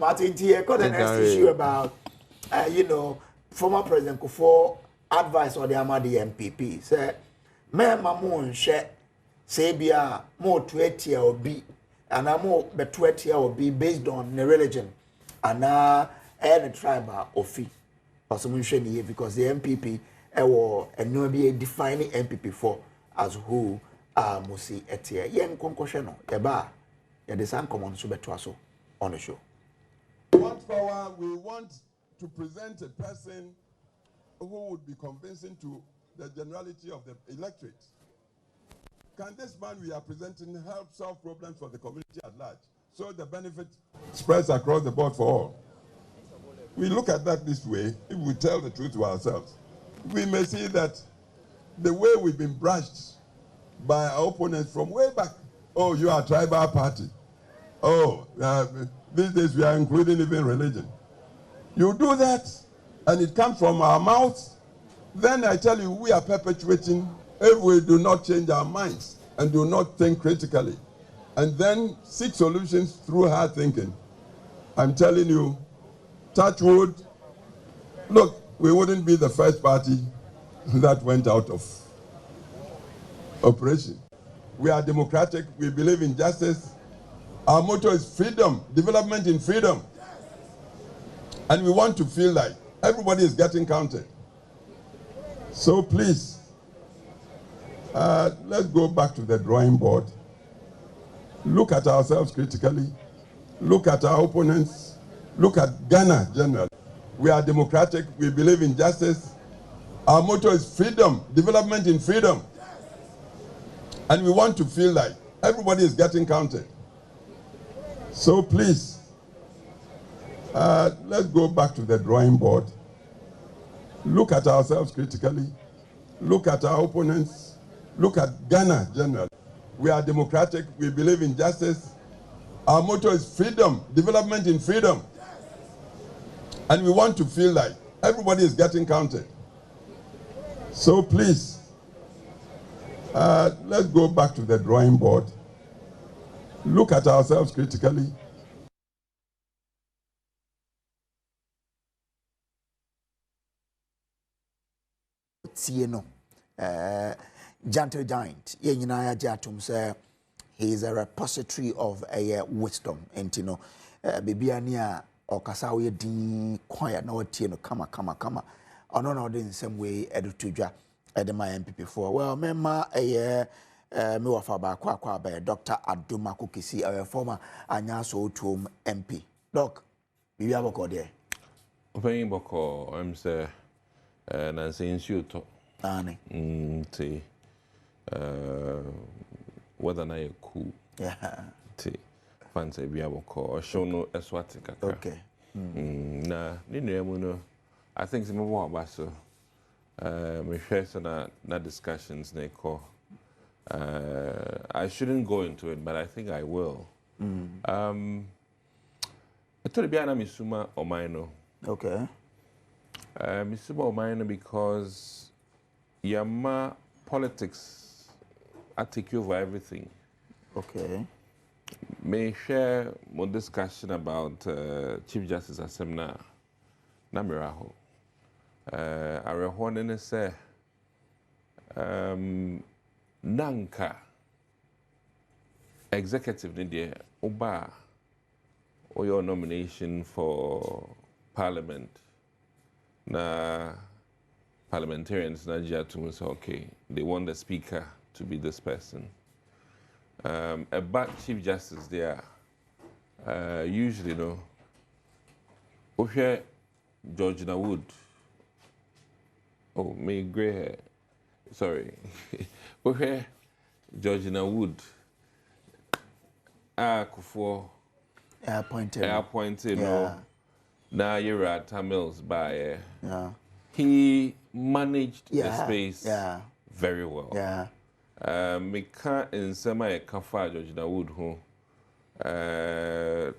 But in here, got the next issue about, former President Kufuor advice on the Amadi NPP. Say, me mamu share, say bia more 20 or be, and I'm more be 20 or be based on the religion, and any tribe or fee. Or some here because the NPP and no be defining NPP for as who musi etie. Yen konkosheno, yaba, yadesan common subetwaso on the show. Want power, we want to present a person who would be convincing to the generality of the electorate. Can this man we are presenting help solve problems for the community at large? So the benefit spreads across the board for all. We look at that this way, if we tell the truth to ourselves, we may see that the way we've been brushed by our opponents from way back, oh, you are a tribal party. Oh, these days we are including even religion. You do that, and it comes from our mouths, then I tell you, we are perpetuating if we do not change our minds and do not think critically, and then seek solutions through hard thinking. I'm telling you, touch wood, look, we wouldn't be the first party that went out of operation. We are democratic, we believe in justice. Our motto is freedom, development in freedom. And we want to feel like everybody is getting counted. So please, let's go back to the drawing board. Look at ourselves critically. Look at our opponents. Look at Ghana generally. We are democratic, we believe in justice. Our motto is freedom, development in freedom. And we want to feel like everybody is getting counted. So please, let's go back to the drawing board. Look at ourselves critically. Look at our opponents. Look at Ghana generally. We are democratic, we believe in justice. Our motto is freedom, development in freedom. And we want to feel like everybody is getting counted. So please, let's go back to the drawing board. Look at ourselves critically. Tieno, gentle giant. Yenina Jatum say he is a repository of wisdom. And Bibiania or Kasawi di quiet no tieno kama. Or no, in some way, edutuja at my NPP for. Well, memma me wafa ba kwa ba Dr. Adom Akukisi, our former Anyaso Tom MP. Doc, bibi aboko there. Open boko, I'm say Nancy Insuto. Ani. T. Whether na cool. Yeah. T. Fancy biaboko, show no eswati kaka. Okay. Na, no. I think some more about so. Me share some na discussions na call. I shouldn't go into it, but I think I will. I told you Misuma Omaino. Okay. Misuma Omaino because Yama politics I take over everything. Okay. May share more discussion about Chief Justice Asemna Namiraho. Arehone say Nanka executive Nidia Oba or your nomination for parliament na parliamentarians na say okay, they want the speaker to be this person. About Chief Justice there usually no George Nnawotwe. Oh, me grey hair. Sorry. Okay, George Nnawotwe. Kufuor. Appointed. Appointed. Yeah. No. Now you're at Tamils by. Yeah. He managed the space very well. Yeah. Me can't in semi kafa George Nnawotwe.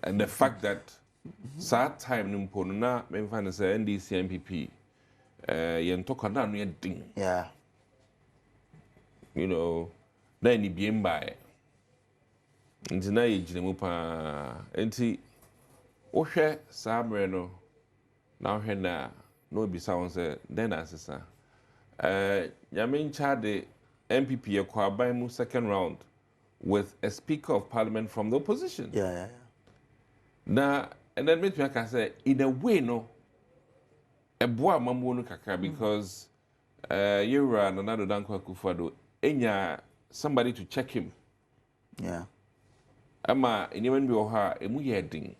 And the fact that sad time nimpo na me find say NDC NPP. Yentoka na no ding. Yeah. You know, then he be by. Nti na yejine mu pa. Nti wohwɛ saa mmerɛ no na wohwɛ na obisa wɔn sɛ den na asesa nyame ncha de NPP yɛkɔ aban mu second round with a speaker of parliament from the opposition. Yeah. Na and then make me say in a way no ɛboa amamuo no kakra because yɛwura Nana Dankwa Kufuor enya somebody to check him. Yeah. Ama anyone be wɔ hɔ a emu yɛ den.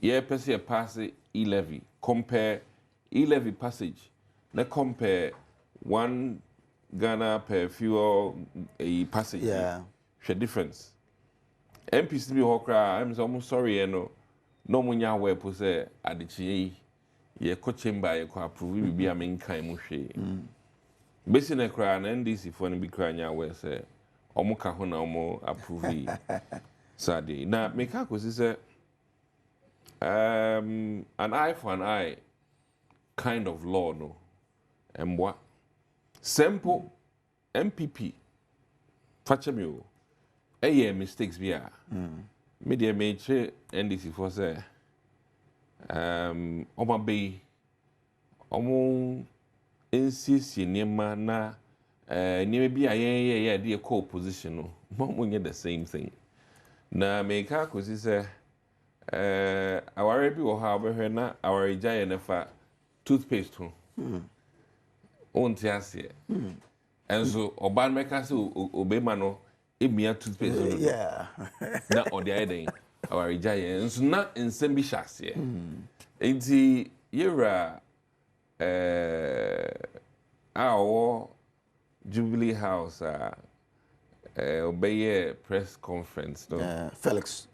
Yɛpɛ sɛ yɛpaase E-levy, compare E-levy passage, na compare 1 Ghana per fuel passage. Yeah. Hwɛ difference. MPs bi wɔ hɔ koraa, I'm almost sorry, no munya aware po sɛ adekye yi yɛkɔ chamber yɛkɔ approve bi a menkan mu hwee. Besi na koraa na NDC foɔ no bi koraa nya aware sɛ ɔmo ka ho na ɔmo approve yi. Sade. Na meka kɔsi sɛ an eye for an eye kind of law no mboa simple MPP fache me o mistakes bi a me dey me che NDC for say oma be omo nsiesie niema na niema bi a yen dey call position no mo nye the same thing na me ka kosi say aware bi wo ha obehwe na aware gya nefa toothpaste ho onti ase enso oban meka se obema no emia toothpaste no Yeah. na odi ayeden aware gya enso na nsem bi hyase enti yera awo Jubilee House obeye press conference no Felix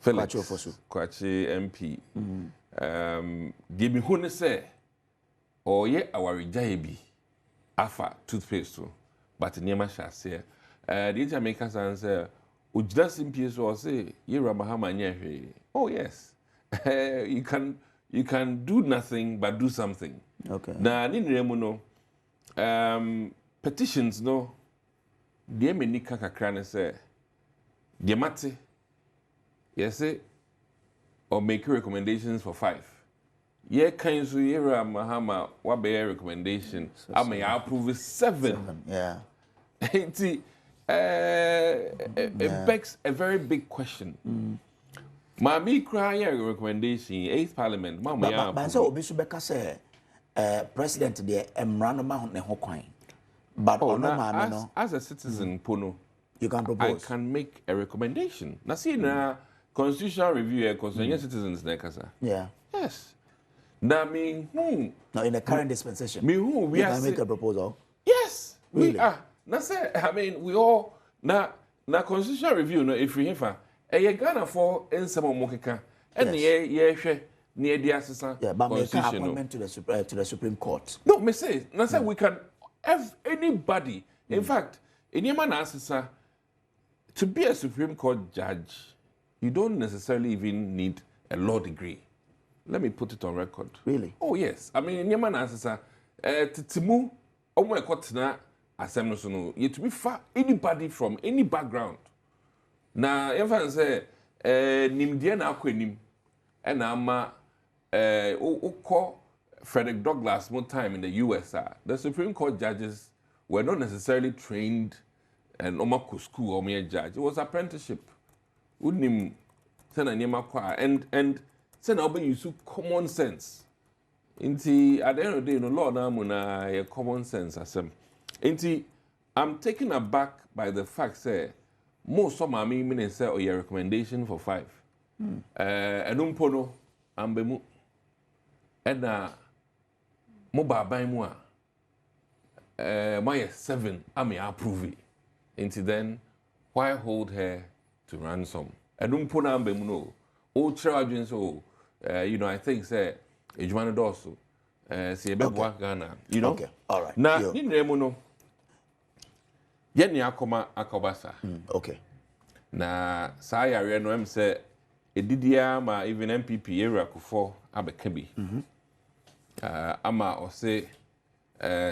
Kwachi MP di mi hu ne se oye awaregyae bi afa toothpaste but niema hyase the Jamaica san say ojida simpie so say yera mahama nyehwe. Oh yes. you can do nothing but do something. Okay. Na ni nremu no petitions no die meni kakra ne say die mate yes or make recommendations for 5. Yeah, can you hear Mahama what be a recommendation? I may approve 7. Yeah. It begs a very big question. Mami cry a recommendation 8th Parliament. Mama, but so Obisu Beka say President the Emrano Mount ne hokwan. But as a citizen, Pono, you can propose. I can make a recommendation. Now see na constitutional review concerning citizens nekasa. Yeah. Yes. Now me who? Now in the current dispensation. Me who we can make a proposal. Yes. Really? We are. Now say I mean we all na constitutional review no if we hefa Ghana for ensem omokeka and ye hwe na e di asesa. Yeah, but make an appointment to the Supreme Court. No, me say we can have anybody. In fact, in Yemen asesa to be a Supreme Court judge, you don't necessarily even need a law degree. Let me put it on record. Really? Oh yes. I mean, in Yemen asesa titimu omo ekotena asem no so no you to be far anybody from any background. Na even say nimdie na akwanim and ama Frederick Douglass one time in the US, the Supreme Court judges were not necessarily trained and omako school or mere judge. It was apprenticeship. And send out use common sense. Inti at the end of the day, no law na common sense asem. Inti I'm taken aback by the fact say most of my meaning say or your recommendation for 5. Enumpono ambemu. And mobile by moi my 7 I may approve it. Until then, why hold her to ransom? I don't put on no. All charging so I think say Ejumana Dosso say Ghana. You know? Okay, all right. Now ni remuno. Yeni akoma akobasa. Okay. Na saya re no em say edidia ma even NPP era Kufuor abekabi. Ama or say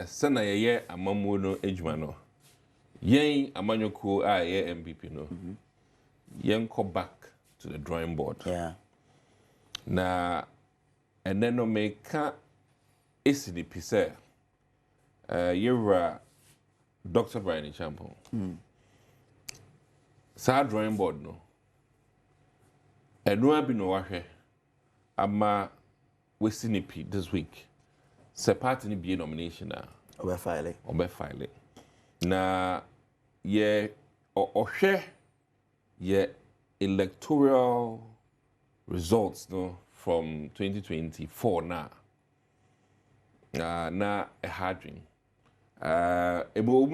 sena ye amamu no ejuma no yen amanyoko a ye MPP no yen go back to the drawing board. Yeah. Na and then no make isi the pise yewra Dr. Brian Champon. Sa drawing board no. Enu abi no wahwe ama we sinipi this week. Se party ni be nomination na obe file. Na ye ohwe ye electoral results no from 2024 na a hard dream.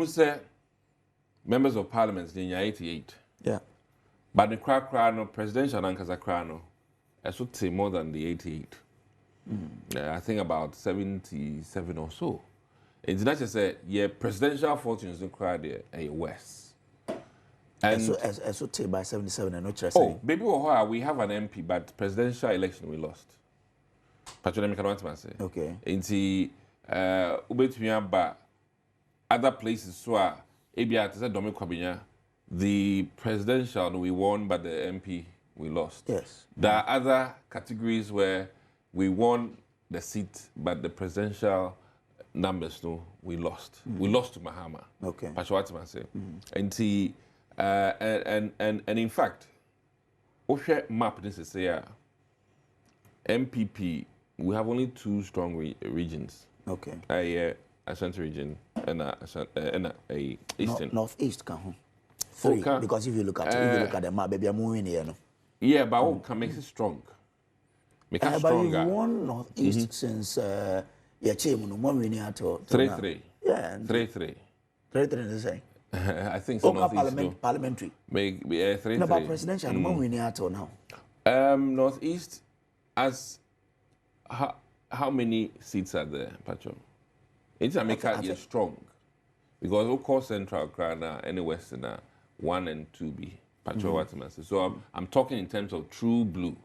Say members of parliament in 88. Yeah. But the crack no presidential ankaza crano, I should say more than the 88. I think about 77 or so. It's not just say yeah, presidential fortunes don't cry there a West. And so I should say by 77 and not oh, baby, we have an MP, but presidential election we lost. Patronymic cannot say. Okay. Into ubetumi other places so ebia said Domi Kwabinya, the presidential we won, but the MP we lost. Yes. There are other categories where we won the seat, but the presidential numbers no we lost. We lost to Mahama. Okay. Patronymic say. And in fact, Oshe map this is here. MPP, we have only two strong regions. Okay. Ashanti region and a eastern. Northeast can three. Okay. Because if you look at the map, baby, I'm moving here. No? Yeah, but what can make it strong? Make it stronger. But you won Northeast since your chairman, no more winning at all. 3-3. Yeah. 3-3. 3-3 is the same. I think so. Northeast. Parliamentary. Make 3-3. No, but presidential, no more winning at all now. Northeast, as how many seats are there, Patron? It's America strong because of course Central Krana and Western 1 and 2B. Patron, so I'm talking in terms of true blue,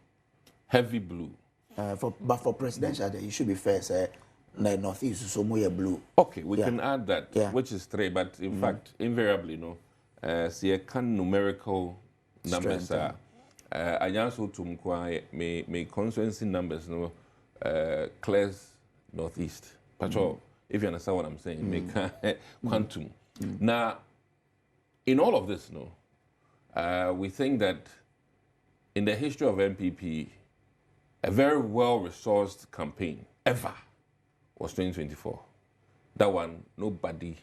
heavy blue. But for presidential, you should be fair. Say, Northeast so more blue. Okay, we can add that, which is 3. But in fact, invariably, see a can numerical numbers are. I also to me constituency numbers clears Northeast. Patrol, if you understand what I'm saying, make quantum. Now, in all of this, we think that in the history of NPP, a very well-resourced campaign ever was 2024. That one, nobody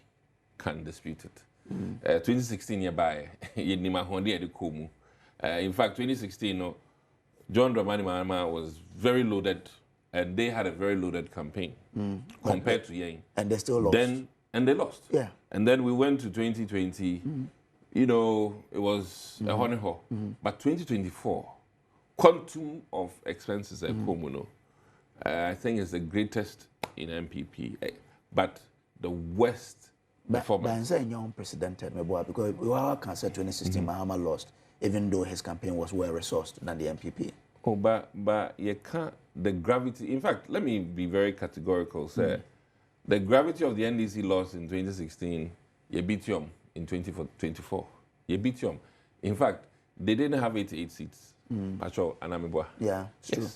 can dispute it. 2016 nearby, in fact, 2016, John Dramani Mahama was very loaded, and they had a very loaded campaign compared to Yang. And they still lost. And they lost. Yeah. And then we went to 2020. It was a honey hole. But 2024, quantum of expenses at Komuno, I think is the greatest in MPP. But the West performance. But I'm saying unprecedented, because we can say 2016 Mahama lost, even though his campaign was well resourced than the MPP. Oh, but you can't, the gravity, in fact, let me be very categorical, sir. The gravity of the NDC loss in 2016, you beat them in 2024. You beat them. In fact, they didn't have 88 seats. Pacho and Amibwa. Yeah, it's true.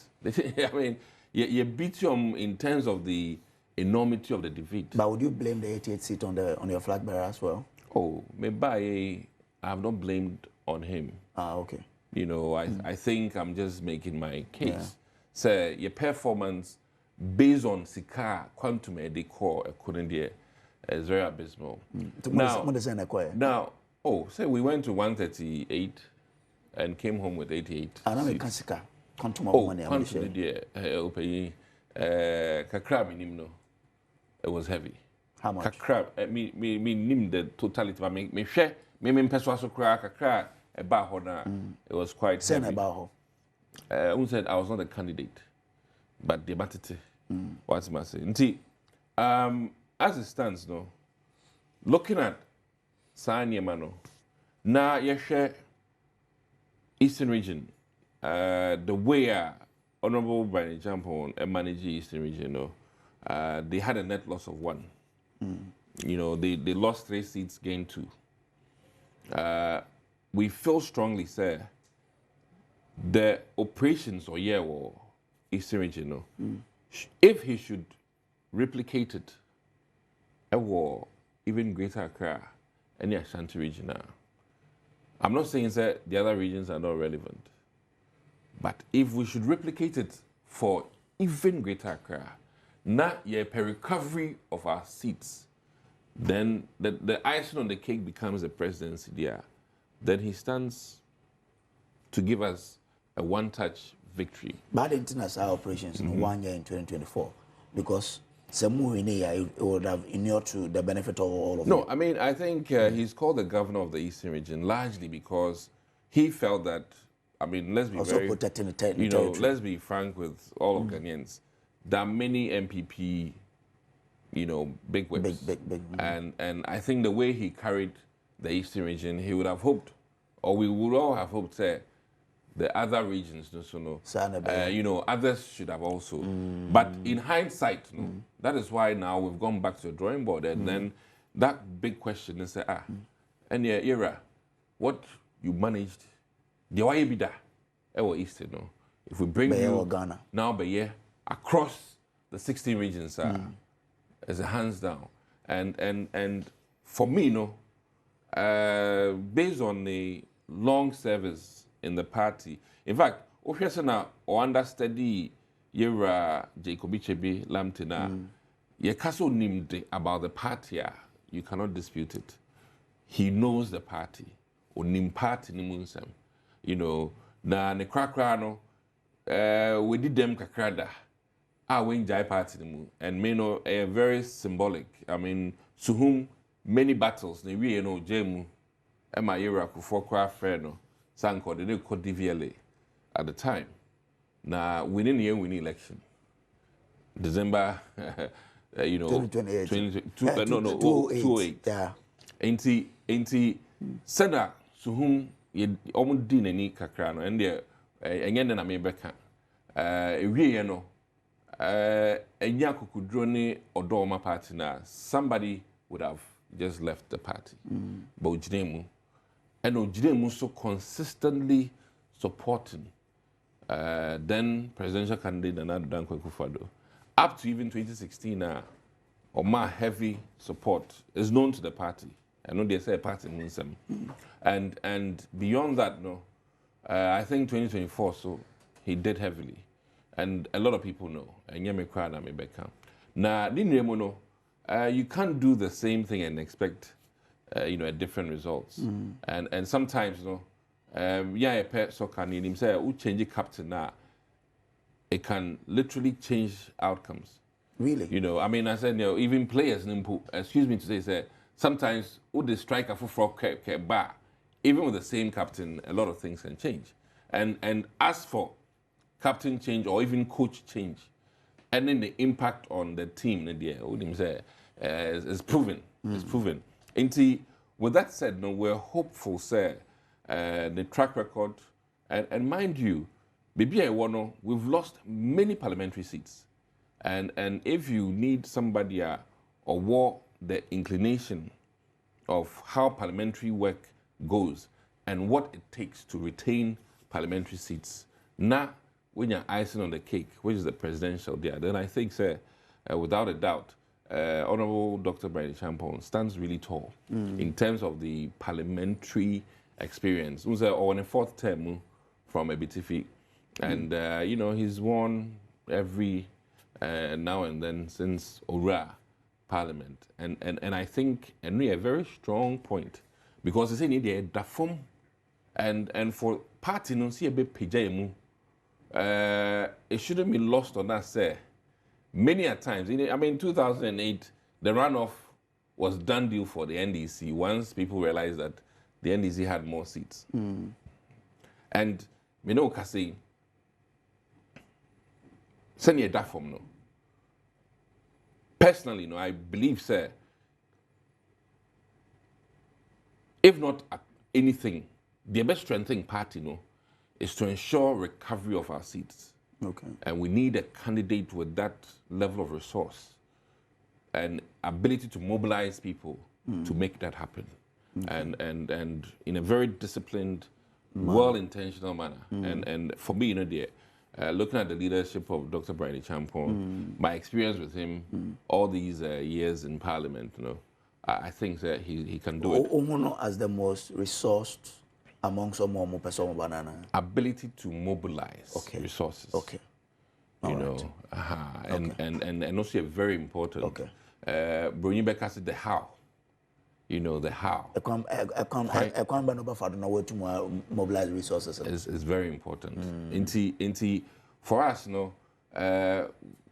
I mean, you beat them in terms of the enormity of the defeat. But would you blame the 88 seat on your flag bearer as well? Oh, maybe I have not blamed on him. Okay. I think I'm just making my case. Yeah. So your performance based on Sika quantum decor couldn't be is very abysmal. Now, say we went to 138 and came home with 88. Sika quantum of money. Quantum kakra minimum. It was heavy. How much? Kakra me nim the totality. But me share me persuaso kakra. It was quite heavy. Said I was not a candidate, but the batite. What's my say? As it stands, looking at Sanya Mano, now you share Eastern region, the way Honorable Brian Champon and manage Eastern region, they had a net loss of 1. They lost 3 seats, gained 2. We feel strongly, sir, the operations or Eastern region, no, if he should replicate it, or even Greater Accra, any Ashanti region now, I'm not saying that the other regions are not relevant, but if we should replicate it for even Greater Accra, not yet per recovery of our seats, then the icing on the cake becomes the presidency there. Then he stands to give us a one-touch victory. But international operations in 1 year in 2024, because some it would have inured to the benefit of all of No, you. I mean, I think he's called the governor of the Eastern region largely because he felt that, I mean, let's be Also very, protecting the territory. let's be frank with all of Ghanaians. There are many MPP, big whips. Big. And I think the way he carried the Eastern region, he would have hoped, or we would all have hoped that the other regions, others should have also. But in hindsight, that is why now we've gone back to the drawing board. And then that big question is, and your era, what you managed, the way be that, Eastern, if we bring you Ghana now, across the 16 regions, as a hands down, and for me, based on the long service in the party, in fact, Oshesana or understudy Yera Jacobi Chebe Lamtina, Yekaso named about the party, you cannot dispute it. He knows the party, or nim party nimunsam, na ne krakrano, we did them kakrada. I went Jai party and very symbolic. I mean, to whom many battles, ne we Jemu, Emma Yera Kufuor Freno, Sanko, they didn't call DVLA at the time. Now, winning the year winning election. December, 2028. 208. Yeah. Ain't Sada, to whom you almost didn't any kakrano, and there, again, then I may back. Odoma party now, somebody would have just left the party. But Ujinemu, and Ujinemu so consistently supporting then presidential candidate Nnawotwe Kufuor, up to even 2016 or more heavy support is known to the party. I know they say a party means them. And beyond that, I think 2024, so he did heavily. And a lot of people know. And you may cry and may become. Now, you can't do the same thing and expect, a different results. And sometimes, a pet so can him say, who change the captain now? It can literally change outcomes. Really? I mean, I said, even players, excuse me to say, sometimes would the striker for frog bar, even with the same captain, a lot of things can change. And as for captain change or even coach change, and then the impact on the team, is proven. It's proven. And with that said, we're hopeful, sir, the track record, and mind you, we've lost many parliamentary seats. And if you need somebody or war the inclination of how parliamentary work goes and what it takes to retain parliamentary seats, now when you're icing on the cake, which is the presidential there, then I think, sir, without a doubt, Honorable Dr. Brian Champon stands really tall in terms of the parliamentary experience. Or in a fourth term from Ebitifi, and he's won every now and then since Ora Parliament, and I think a very strong point because they say need a dafum, and for party no see a bit pijayemu. It shouldn't be lost on us, sir. Many a times, 2008, the runoff was done deal for the NDC once people realized that the NDC had more seats. And Kasi, send you that from no. Personally, I believe, sir, if not anything, the best strengthening party, is to ensure recovery of our seats. Okay. And we need a candidate with that level of resource and ability to mobilize people to make that happen. Okay. And in a very disciplined, well-intentional manner. And for me, looking at the leadership of Dr. Brian Champon, my experience with him all these years in Parliament, I think that he can do it. Umuno as the most resourced among some more person banana. Ability to mobilize resources. Okay. And also very important. Okay. Bruni Becker said the how. The how. I can't ban over for the way to mobilize resources. Is very important. Inti for us,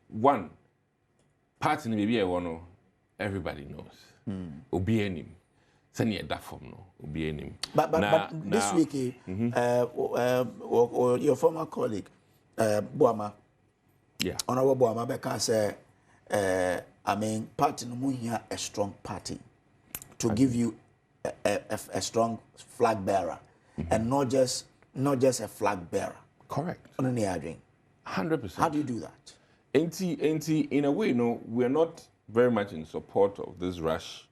one part in the BBA everybody knows. Obi enim. Send that form no. Obi enim. But this week, your former colleague, Boama. Yeah. Honorable Boama Becker said, party no here a strong party to give you a strong flag bearer, and not just a flag bearer. Correct. 100%. How do you do that? In a way, we're not very much in support of this rush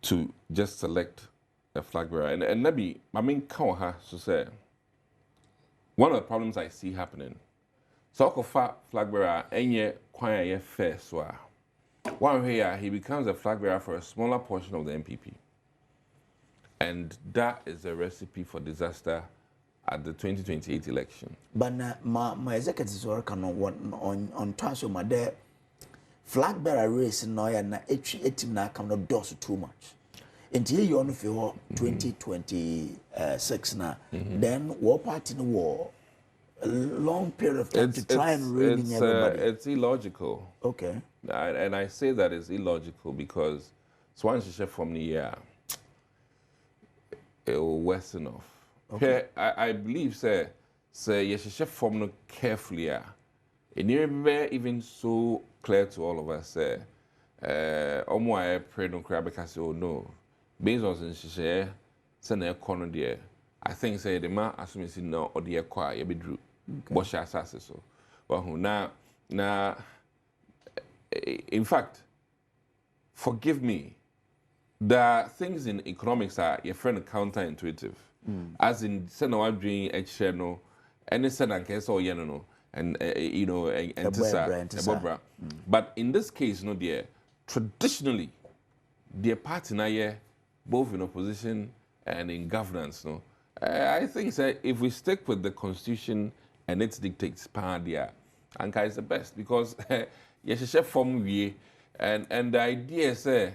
to just select a flag bearer. And maybe, so say, one of the problems I see happening, so flag bearer, any quite fair, so one way he becomes a flag bearer for a smaller portion of the NPP. And that is a recipe for disaster at the 2028 election. But my executives work on Tasho, my there flag bearer race in Noya na team na come not do too much. Until you only feel 2026 now, then war party in the war a long period of time to try and rein everybody. It's illogical. Okay. And I say that it's illogical because once you shift from the year, it will worsen off. Okay. I believe, say you should shift from no carefully. It never even so clear to all of us. Say, I pray no crab because oh no, based on share, say na economy there. I think say the man assume say no or the acquire you be drew. What shall I say so? Well, now. In fact, forgive me, the things in economics are your friend counterintuitive. As in, say no, I'm doing a channel, and it's and case or and and Bobra. But in this case, dear, traditionally, their party now both in opposition and in governance, I think that if we stick with the constitution and its dictates, Anka is the best because. Yes, chef from we and the idea is the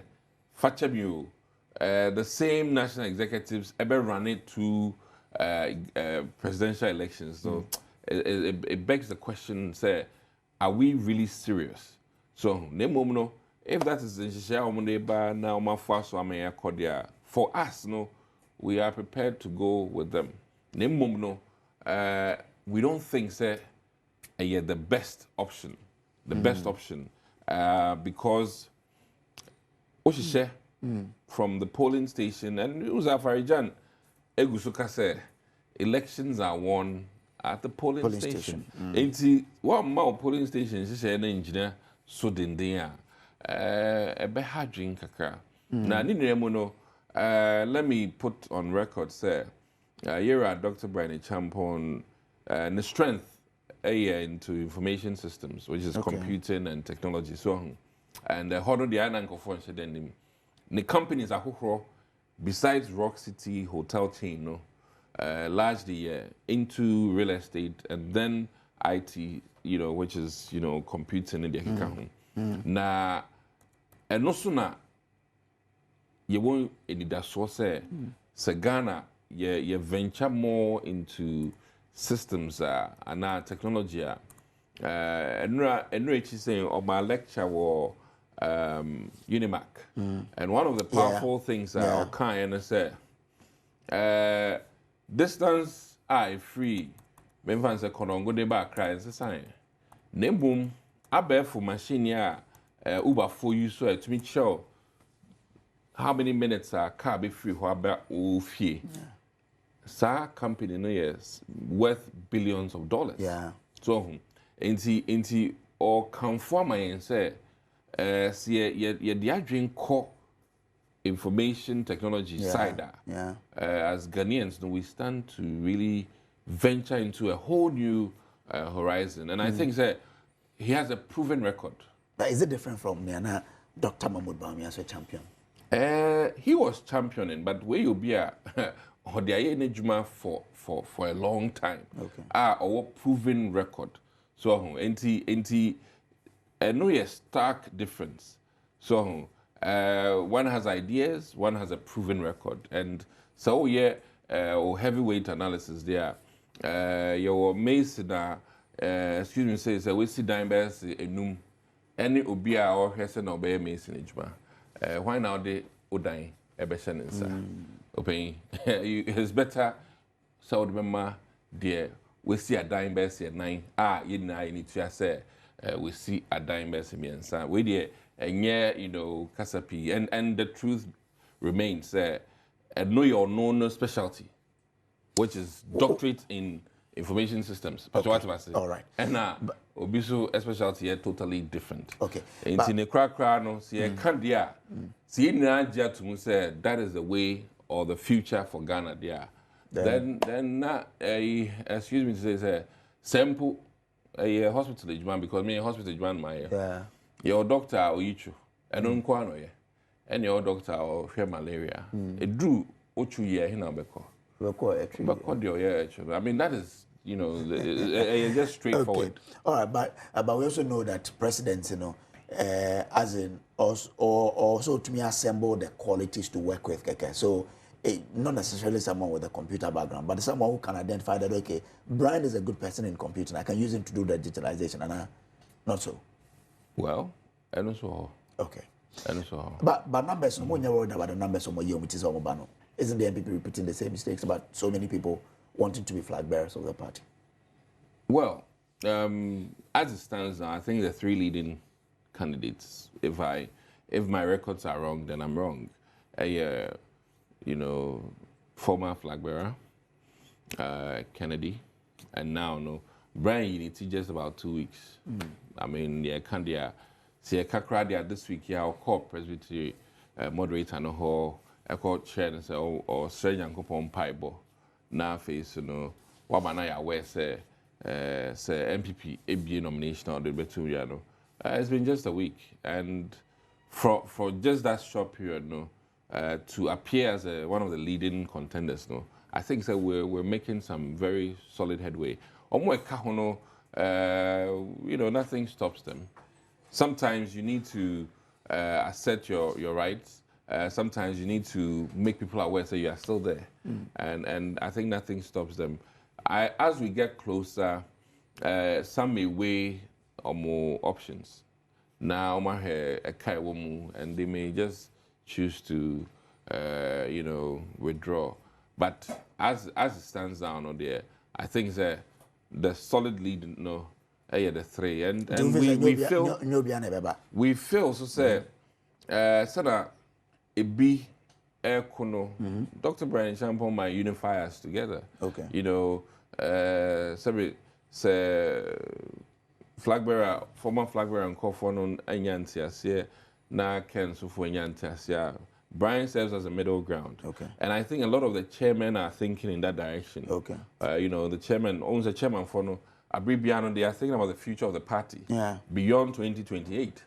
same national executives ever run it to presidential elections. So it begs the question: say, are we really serious? So if that is for us, we are prepared to go with them. We don't think say the best option. The best option because from the polling station and it was Afarijan Egusuka said elections are won at the polling station. One more polling station she said engineer so dindia a behadrin kakra. Let me put on record say here at Dr. Brian Champon the strength into information systems, which is computing and technology. So, and the whole of the island the companies are besides Rock City hotel chain, largely into real estate and then IT, which is computing in the account. Na, and also na you won't need that source. Ghana, you venture more into systems and technology. And saying on my lecture was Unimac. And one of the powerful things I can say, distance I free. Memphans say konongo de ba cry and say Nembum abe for machine Uber for you so to me show how many minutes a car be free who about fee. Sa company no yes worth billions of dollars. Yeah. So into or conform and say see ye drink core information technology side. Yeah. As Ghanaians, we stand to really venture into a whole new horizon. And I think that he has a proven record. But is it different from Niana, Dr. Mahmoud Bawumia as a champion? He was championing, but where you be a or the Juma for a long time. Okay. Or proven record. So enti no a stark difference. So one has ideas, one has a proven record, and so or heavyweight analysis there. Your Mason, excuse me, says we see Dimebers enum any obia or Hessen or Bay Mason Juma. Why now they Odain Ebeshan Open it's better so remember dear we see a Dimebers at 9 you need to say we see a Dimebers in son we dear and yeah Kasapi and the truth remains know your no specialty, which is doctorate in information systems. Okay. All right. And now, Obiso specialty is totally different. Okay. In the crack, no, see, Candia, see, to say that is the way or the future for Ghana. There, then, excuse me to say, sample a hospital man because me a hospital man my your doctor or you, and unquano, and your doctor or malaria. It drew Ochu year in Abeko. I mean, that is, just straightforward. Okay. All right, but we also know that presidents, as in also to me assemble the qualities to work with. Okay? So not necessarily someone with a computer background, but someone who can identify that, okay, Brian is a good person in computing. I can use him to do the digitalization, and not so. Well, and also. Okay. And so. But numbers, no one worried about the numbers of Moyo, which is Omobano. Isn't the NPP repeating the same mistakes about so many people wanting to be flag bearers of the party? Well, as it stands now, I think the three leading candidates. If my records are wrong, then I'm wrong. Former flag bearer, Kennedy, and now Brian Unity just about 2 weeks. I mean, Kandia. See, Kakradia this week, I'll call Presbytery moderator no ho. I call chair and say, or strange and coupon piebo. Now, face, Wabana, where say NPP, ABA nomination or the Betuiano. It's been just a week, and for just that short period, to appear as one of the leading contenders, I think that we're making some very solid headway. Nothing stops them. Sometimes you need to assert your rights. Sometimes you need to make people aware that you are still there. And I think nothing stops them. As we get closer, some may weigh more options. Now, and they may just choose to, withdraw. But as it stands down there, I think that the solid lead, the three, and we feel so say sana it be kono Dr. Brian Champon my unify us together. Okay. Say flag bearer, former flag bearer and Kufuor non anyantiasia na Ken so for anyantiasia. Brian serves as a middle ground. Okay. And I think a lot of the chairmen are thinking in that direction. Okay. The chairman owns a chairman for Abribiano, they are thinking about the future of the party beyond 2028.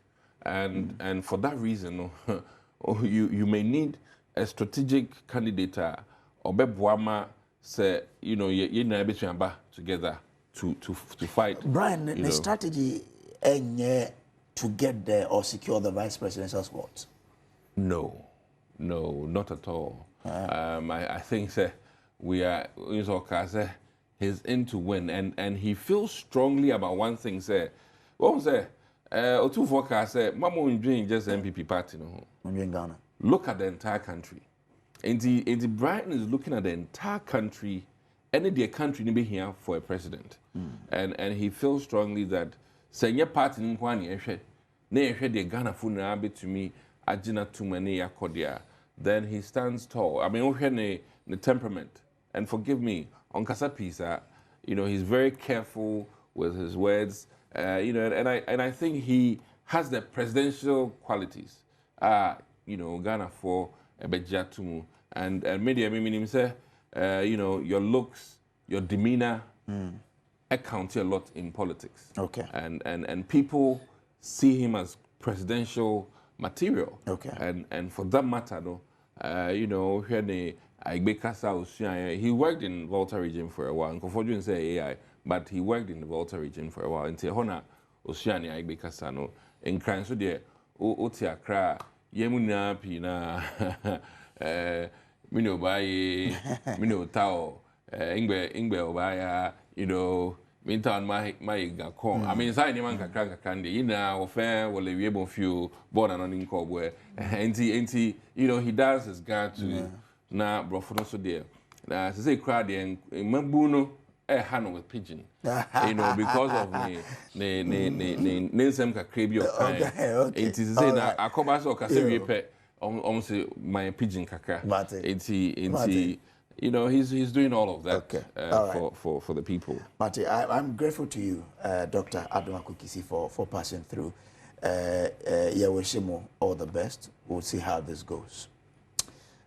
And for that reason, you may need a strategic candidate or Bebuama say, together to fight. Brian, the strategy to get there or secure the vice presidential spot? No, not at all. I think that we are he's in to win, and he feels strongly about one thing. What was that? Otu forecast said, "Mama will doing just NPP party In Ghana. Look at the entire country, and the Brian is looking at the entire country, and the country need be here for a president, and he feels strongly that senior party in Kwani the Ghana food to me ajina too many yakodia. Then he stands tall. I mean, the temperament, and forgive me. On Kasapisa, he's very careful with his words, and I think he has the presidential qualities. Ghana for Ebejatumu and media meaning say, your looks, your demeanor, account a lot in politics. Okay. And people see him as presidential material. Okay. And for that matter, no, you know, when he worked in Volta region for a while. And Kufuor didn't say AI, but he worked in the Volta region for a while. Until Hona Oceani Aigbekasa no, in Cran so there, Otia Kra, Yemuna Pina, Mino Baye, Mino Tao, Ingbe Obaya, you know. Meantime, my gakon. I mean, inside anyone can candy. You know, fair will be able to born and on in Cobware. And he, you know, he does his guard to now, bro, so dear. Now, to say, crowd and Mambuno, a hand with pigeon. You know, because of the Nensem Kakrabi of time. It is saying that I come back so Cassandra pet almost my pigeon kaka. It's you know, he's doing all of that for the people. Marty, I'm grateful to you, Dr. Adom for passing through. Yeah, wish him all the best. We'll see how this goes.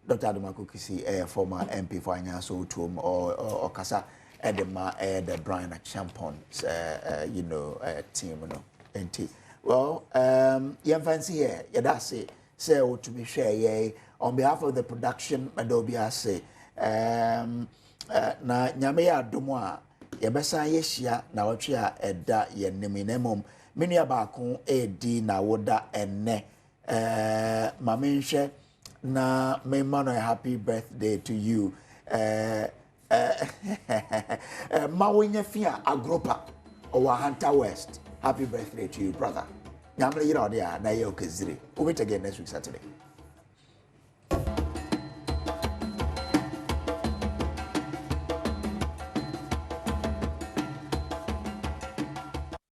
Dr. Adom former MP for Anyaso Tum or Kasa Edema, the Brian Champions, you know, team, you know, NT. Well, you fancy here, yeah, that's it. Say, to be share, on behalf of the production, Madobia say. Na nyame ya adomo a yebesa yehia Nnawotwe a eda ye neminamom menua baako edi na woda enne mamenhwe na me man a happy birthday to you ma wonya fia agropa owa Hunter West, happy birthday to you brother. Nyame yira ode a na ye okezire. We'll meet again next week Saturday.